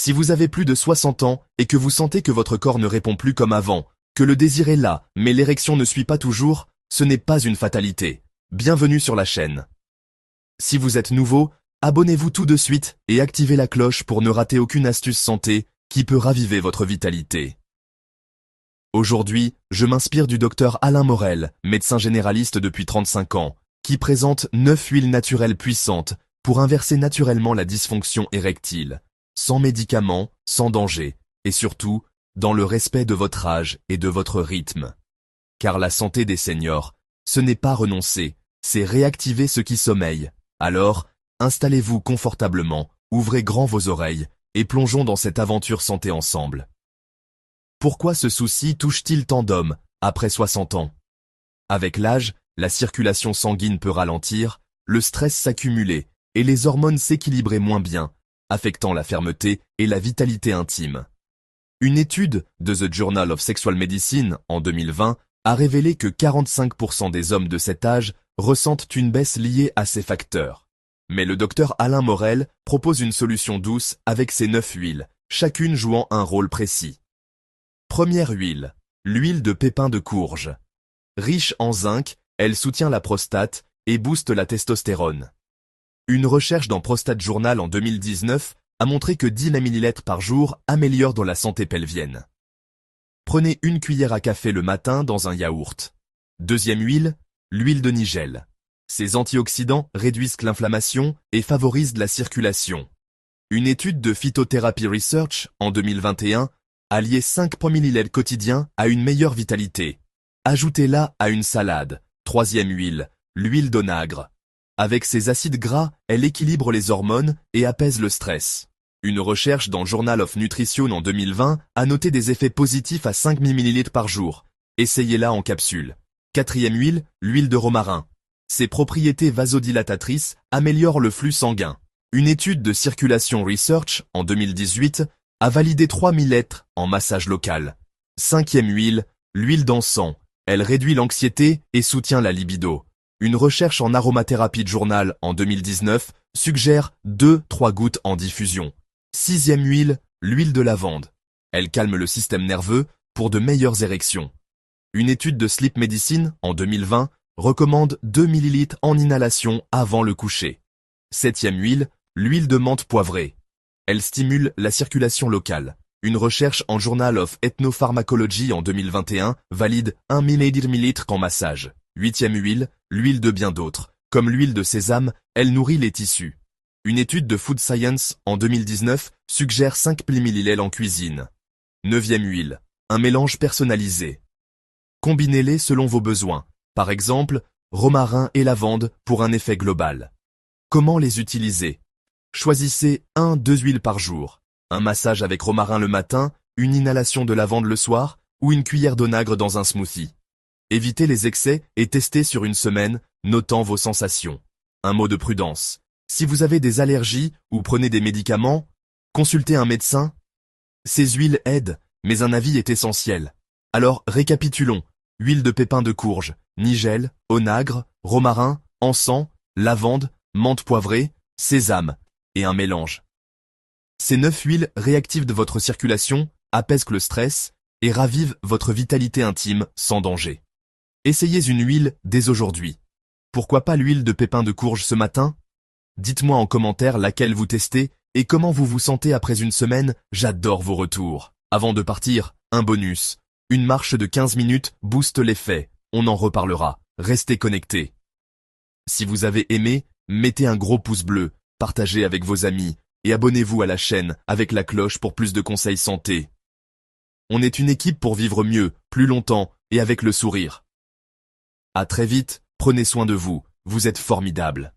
Si vous avez plus de 60 ans et que vous sentez que votre corps ne répond plus comme avant, que le désir est là, mais l'érection ne suit pas toujours, ce n'est pas une fatalité. Bienvenue sur la chaîne. Si vous êtes nouveau, abonnez-vous tout de suite et activez la cloche pour ne rater aucune astuce santé qui peut raviver votre vitalité. Aujourd'hui, je m'inspire du docteur Alain Morel, médecin généraliste depuis 35 ans, qui présente 9 huiles naturelles puissantes pour inverser naturellement la dysfonction érectile, sans médicaments, sans danger, et surtout, dans le respect de votre âge et de votre rythme. Car la santé des seniors, ce n'est pas renoncer, c'est réactiver ce qui sommeille. Alors, installez-vous confortablement, ouvrez grand vos oreilles, et plongeons dans cette aventure santé ensemble. Pourquoi ce souci touche-t-il tant d'hommes, après 60 ans? Avec l'âge, la circulation sanguine peut ralentir, le stress s'accumuler, et les hormones s'équilibrer moins bien, affectant la fermeté et la vitalité intime. Une étude de The Journal of Sexual Medicine en 2020 a révélé que 45% des hommes de cet âge ressentent une baisse liée à ces facteurs. Mais le docteur Alain Morel propose une solution douce avec ses 9 huiles, chacune jouant un rôle précis. Première huile, l'huile de pépin de courge. Riche en zinc, elle soutient la prostate et booste la testostérone. Une recherche dans Prostate Journal en 2019 a montré que 10 ml par jour améliorent dans la santé pelvienne. Prenez une cuillère à café le matin dans un yaourt. Deuxième huile, l'huile de nigelle. Ces antioxydants réduisent l'inflammation et favorisent la circulation. Une étude de Phytotherapy Research en 2021 a lié 5 ml quotidiens à une meilleure vitalité. Ajoutez-la à une salade. Troisième huile, l'huile d'onagre. Avec ses acides gras, elle équilibre les hormones et apaise le stress. Une recherche dans Journal of Nutrition en 2020 a noté des effets positifs à 5 ml par jour. Essayez-la en capsule. Quatrième huile, l'huile de romarin. Ses propriétés vasodilatatrices améliorent le flux sanguin. Une étude de Circulation Research en 2018 a validé 3000 lettres en massage local. Cinquième huile, l'huile d'encens. Elle réduit l'anxiété et soutient la libido. Une recherche en aromathérapie Journal en 2019 suggère 2-3 gouttes en diffusion. Sixième huile, l'huile de lavande. Elle calme le système nerveux pour de meilleures érections. Une étude de Sleep Medicine en 2020 recommande 2 ml en inhalation avant le coucher. Septième huile, l'huile de menthe poivrée. Elle stimule la circulation locale. Une recherche en Journal of Ethnopharmacology en 2021 valide 1 ml qu'en massage. Huitième huile, l'huile de bien d'autres. Comme l'huile de sésame, elle nourrit les tissus. Une étude de Food Science en 2019 suggère 5 ml en cuisine. Neuvième huile, un mélange personnalisé. Combinez-les selon vos besoins. Par exemple, romarin et lavande pour un effet global. Comment les utiliser? Choisissez 1-2 huiles par jour. Un massage avec romarin le matin, une inhalation de lavande le soir ou une cuillère d'onagre dans un smoothie. Évitez les excès et testez sur une semaine, notant vos sensations. Un mot de prudence. Si vous avez des allergies ou prenez des médicaments, consultez un médecin. Ces huiles aident, mais un avis est essentiel. Alors récapitulons. Huile de pépin de courge, nigelle, onagre, romarin, encens, lavande, menthe poivrée, sésame et un mélange. Ces 9 huiles réactivent de votre circulation, apaisent le stress et ravivent votre vitalité intime sans danger. Essayez une huile dès aujourd'hui. Pourquoi pas l'huile de pépin de courge ce matin? Dites-moi en commentaire laquelle vous testez et comment vous vous sentez après une semaine, j'adore vos retours. Avant de partir, un bonus. Une marche de 15 minutes booste l'effet, on en reparlera, restez connectés. Si vous avez aimé, mettez un gros pouce bleu, partagez avec vos amis et abonnez-vous à la chaîne avec la cloche pour plus de conseils santé. On est une équipe pour vivre mieux, plus longtemps et avec le sourire. À très vite, prenez soin de vous, vous êtes formidables.